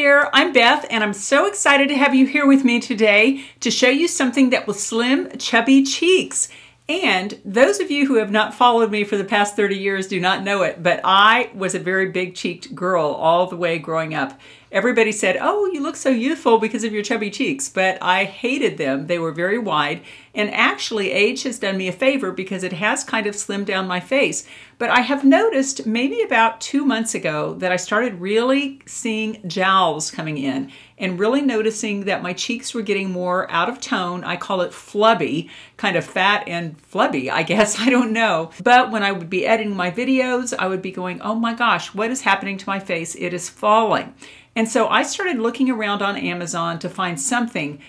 there, I'm Beth and I'm so excited to have you here with me today to show you something that will slim chubby cheeks. And those of you who have not followed me for the past 30 years do not know it, but I was a very big cheeked girl all the way growing up. Everybody said, oh, you look so youthful because of your chubby cheeks, but I hated them. They were very wide, and actually age has done me a favor because it has kind of slimmed down my face. But I have noticed maybe about 2 months ago that I started really seeing jowls coming in and really noticing that my cheeks were getting more out of tone. I call it flubby, kind of fat and flubby, I guess, I don't know. But when I would be editing my videos, I would be going, oh my gosh, what is happening to my face? It is falling. And so I started looking around on Amazon to find something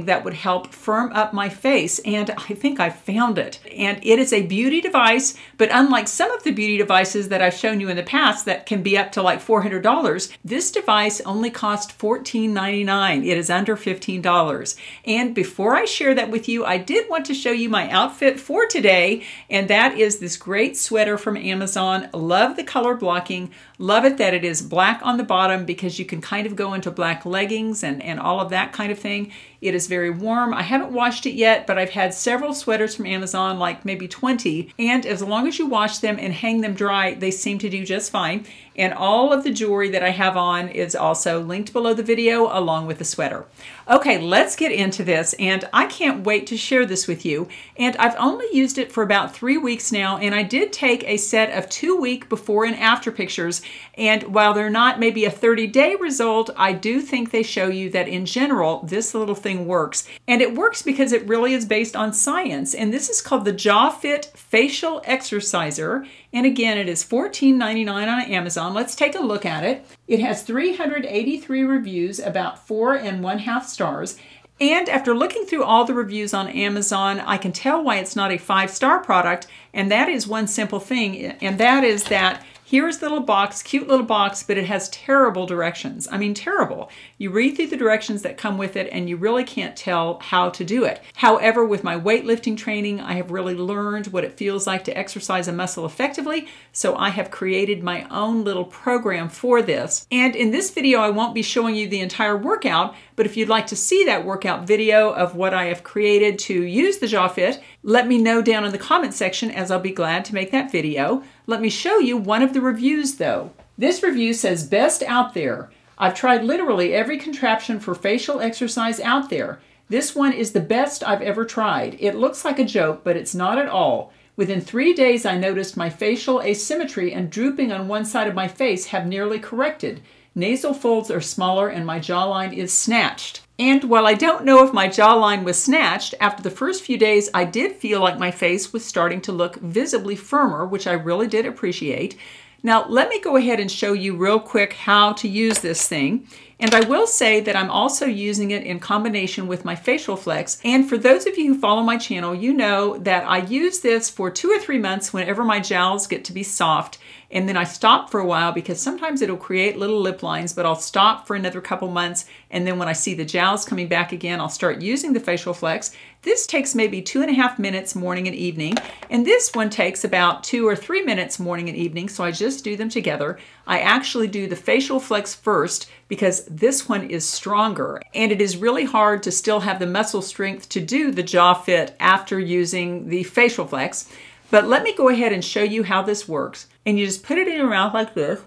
that would help firm up my face, and I think I found it. And it is a beauty device, but unlike some of the beauty devices that I've shown you in the past that can be up to like $400, this device only cost $14.99. It is under $15. And before I share that with you, I did want to show you my outfit for today, and that is this great sweater from Amazon. Love the color blocking. Love it that it is black on the bottom because you can kind of go into black leggings and all of that kind of thing. It is very warm. I haven't washed it yet, but I've had several sweaters from Amazon, like maybe 20, and as long as you wash them and hang them dry, they seem to do just fine. And all of the jewelry that I have on is also linked below the video along with the sweater. Okay, let's get into this, and I can't wait to share this with you. And I've only used it for about 3 weeks now, and I did take a set of 2-week before and after pictures, and while they're not maybe a 30-day result, I do think they show you that in general, this little thing works. And it works because it really is based on science, and this is called the Jaw Fit Facial Exerciser. And again, it is $14.99 on Amazon. Let's take a look at it. It has 383 reviews, about 4.5 stars. And after looking through all the reviews on Amazon, I can tell why it's not a 5-star product. And that is one simple thing, and that is that here's the little box, cute little box, but it has terrible directions. I mean, terrible. You read through the directions that come with it and you really can't tell how to do it. However, with my weightlifting training, I have really learned what it feels like to exercise a muscle effectively, so I have created my own little program for this. And in this video, I won't be showing you the entire workout, but if you'd like to see that workout video of what I have created to use the Jaw Fit, let me know down in the comment section, as I'll be glad to make that video. Let me show you one of the reviews though. This review says, best out there. I've tried literally every contraption for facial exercise out there. This one is the best I've ever tried. It looks like a joke, but it's not at all. Within 3 days, I noticed my facial asymmetry and drooping on one side of my face have nearly corrected. Nasal folds are smaller and my jawline is snatched. And while I don't know if my jawline was snatched, after the first few days, I did feel like my face was starting to look visibly firmer, which I really did appreciate. Now, let me go ahead and show you real quick how to use this thing. And I will say that I'm also using it in combination with my Facial Flex. And for those of you who follow my channel, you know that I use this for 2 or 3 months whenever my jowls get to be soft. And then I stop for a while because sometimes it'll create little lip lines, but I'll stop for another couple months. And then when I see the jowls coming back again, I'll start using the Facial Flex. This takes maybe 2.5 minutes morning and evening. And this one takes about 2 or 3 minutes morning and evening. So I just do them together. I actually do the Facial Flex first because this one is stronger. And it is really hard to still have the muscle strength to do the Jaw Fit after using the Facial Flex. But let me go ahead and show you how this works. And you just put it in your mouth like this.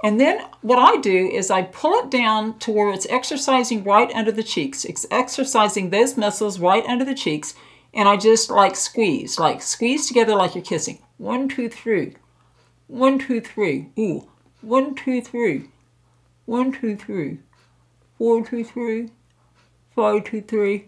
And then what I do is I pull it down to where it's exercising right under the cheeks. It's exercising those muscles right under the cheeks. And I just squeeze together like you're kissing. 1, 2, 3. 1, 2, 3. Ooh. 1, 2, 3. 1, 2, 3. 4, 2, 3. 5, 2, 3.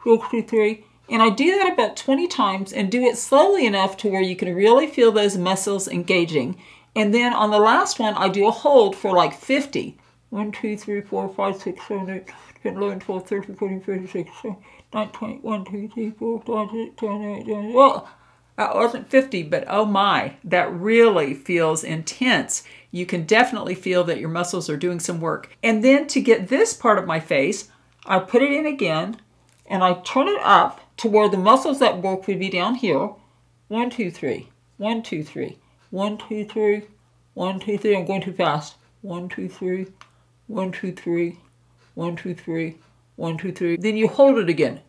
6, 2, 3. And I do that about 20 times and do it slowly enough to where you can really feel those muscles engaging. And then on the last one, I do a hold for like 50. 1, 2, 3, 4, 5, 6, 7, 8, 10, 11, 12, 13, 14, 15, 16, 17, 19, 20, 1, 2, 3, 4, 5, 6, 7, 8, 9, well, that wasn't 50, but oh my, that really feels intense. You can definitely feel that your muscles are doing some work. And then to get this part of my face, I put it in again and I turn it up to where the muscles that work would be down here. 1, 2, 3. 1, 2, 3. 1, 2, 3. 1, 2, 3. I'm going too fast. 1, 2, 3. 1, 2, 3, 1, 2, 3, 1, 2, 3. Then you hold it again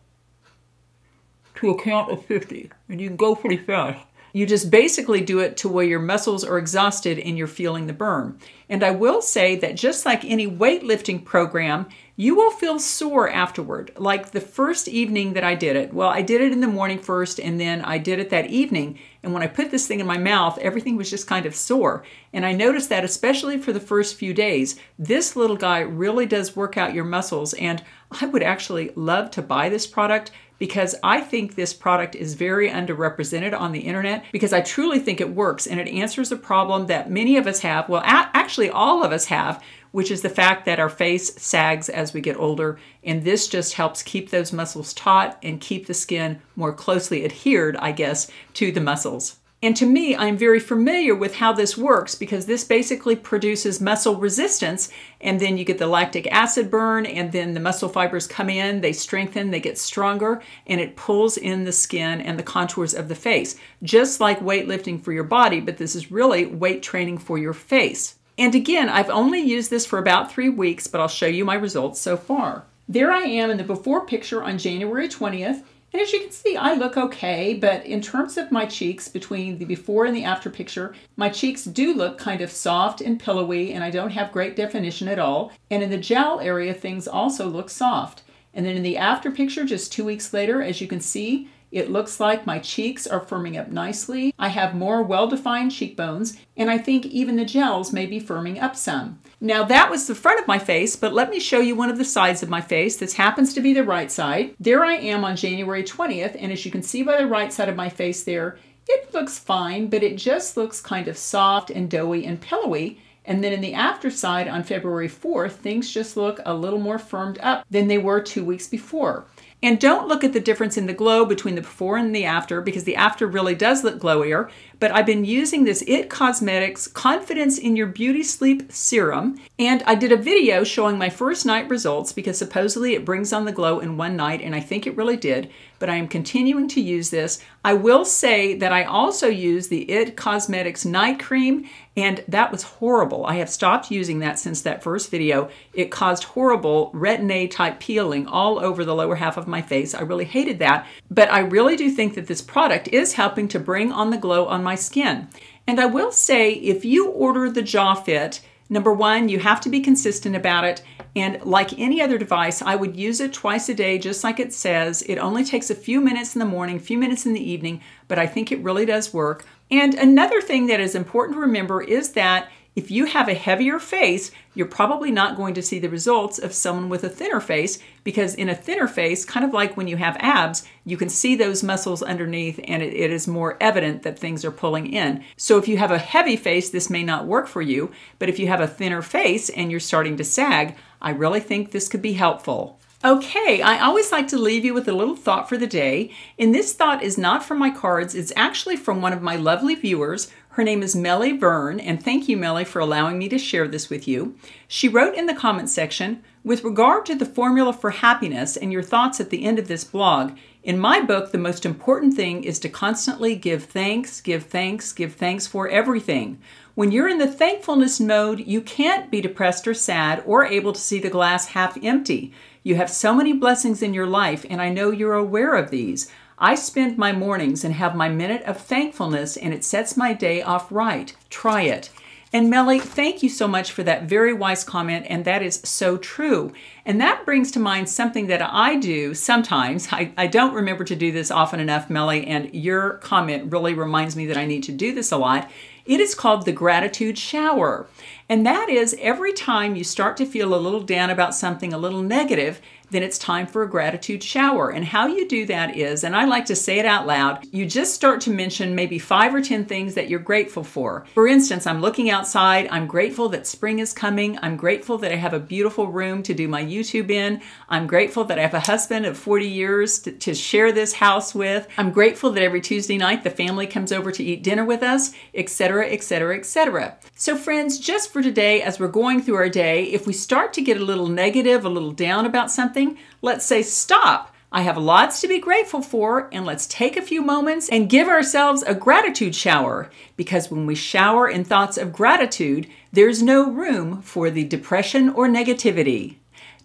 to a count of 50, and you can go pretty fast. You just basically do it to where your muscles are exhausted and you're feeling the burn. And I will say that just like any weightlifting program, you will feel sore afterward. Like the first evening that I did it, well, I did it in the morning first and then I did it that evening. And when I put this thing in my mouth, everything was just kind of sore. And I noticed that especially for the first few days, this little guy really does work out your muscles. And I would actually love to buy this product because I think this product is very underrepresented on the internet because I truly think it works and it answers a problem that many of us have, well, actually all of us have, which is the fact that our face sags as we get older. And this just helps keep those muscles taut and keep the skin more closely adhered, I guess, to the muscles. And to me, I'm very familiar with how this works because this basically produces muscle resistance and then you get the lactic acid burn and then the muscle fibers come in, they strengthen, they get stronger, and it pulls in the skin and the contours of the face. Just like weightlifting for your body, but this is really weight training for your face. And again, I've only used this for about 3 weeks, but I'll show you my results so far. There I am in the before picture on January 20th. And as you can see, I look okay, but in terms of my cheeks, between the before and the after picture, my cheeks do look kind of soft and pillowy, and I don't have great definition at all. And in the jowl area, things also look soft. And then in the after picture, just 2 weeks later, as you can see, it looks like my cheeks are firming up nicely. I have more well-defined cheekbones, and I think even the jowls may be firming up some. Now that was the front of my face, but let me show you one of the sides of my face. This happens to be the right side. There I am on January 20th, and as you can see by the right side of my face there, it looks fine, but it just looks kind of soft and doughy and pillowy. And then in the after side on February 4th, things just look a little more firmed up than they were 2 weeks before. And don't look at the difference in the glow between the before and the after because the after really does look glowier. But I've been using this IT Cosmetics Confidence in Your Beauty Sleep Serum. And I did a video showing my first night results because supposedly it brings on the glow in one night, and I think it really did. But I am continuing to use this. I will say that I also use the IT Cosmetics Night Cream, and that was horrible. I have stopped using that since that first video. It caused horrible retin-A type peeling all over the lower half of my face. I really hated that, but I really do think that this product is helping to bring on the glow on my skin. And I will say, if you order the Jaw Fit, number one, you have to be consistent about it. And like any other device, I would use it twice a day, just like it says. It only takes a few minutes in the morning, a few minutes in the evening, but I think it really does work. And another thing that is important to remember is that if you have a heavier face, you're probably not going to see the results of someone with a thinner face, because in a thinner face, kind of like when you have abs, you can see those muscles underneath and it is more evident that things are pulling in. So if you have a heavy face, this may not work for you, but if you have a thinner face and you're starting to sag, I really think this could be helpful. Okay, I always like to leave you with a little thought for the day, and this thought is not from my cards, it's actually from one of my lovely viewers. Her name is Melly Vern, and thank you, Melly, for allowing me to share this with you. She wrote in the comment section, with regard to the formula for happiness and your thoughts at the end of this blog, in my book, the most important thing is to constantly give thanks, give thanks, give thanks for everything. When you're in the thankfulness mode, you can't be depressed or sad or able to see the glass half empty. You have so many blessings in your life, and I know you're aware of these. I spend my mornings and have my minute of thankfulness, and it sets my day off right. Try it. And Melly, thank you so much for that very wise comment, and that is so true. And that brings to mind something that I do sometimes. I don't remember to do this often enough, Melly, and your comment really reminds me that I need to do this a lot. It is called the gratitude shower. And that is every time you start to feel a little down about something, a little negative, then it's time for a gratitude shower. And how you do that is, and I like to say it out loud, you just start to mention maybe 5 or 10 things that you're grateful for. For instance, I'm looking outside, I'm grateful that spring is coming, I'm grateful that I have a beautiful room to do my YouTube in, I'm grateful that I have a husband of 40 years to share this house with, I'm grateful that every Tuesday night the family comes over to eat dinner with us, etc., etc., etc. So friends, just for today, as we're going through our day, if we start to get a little negative, a little down about something, let's say stop. I have lots to be grateful for, and let's take a few moments and give ourselves a gratitude shower, because when we shower in thoughts of gratitude, there's no room for the depression or negativity.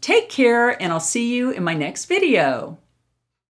Take care, and I'll see you in my next video.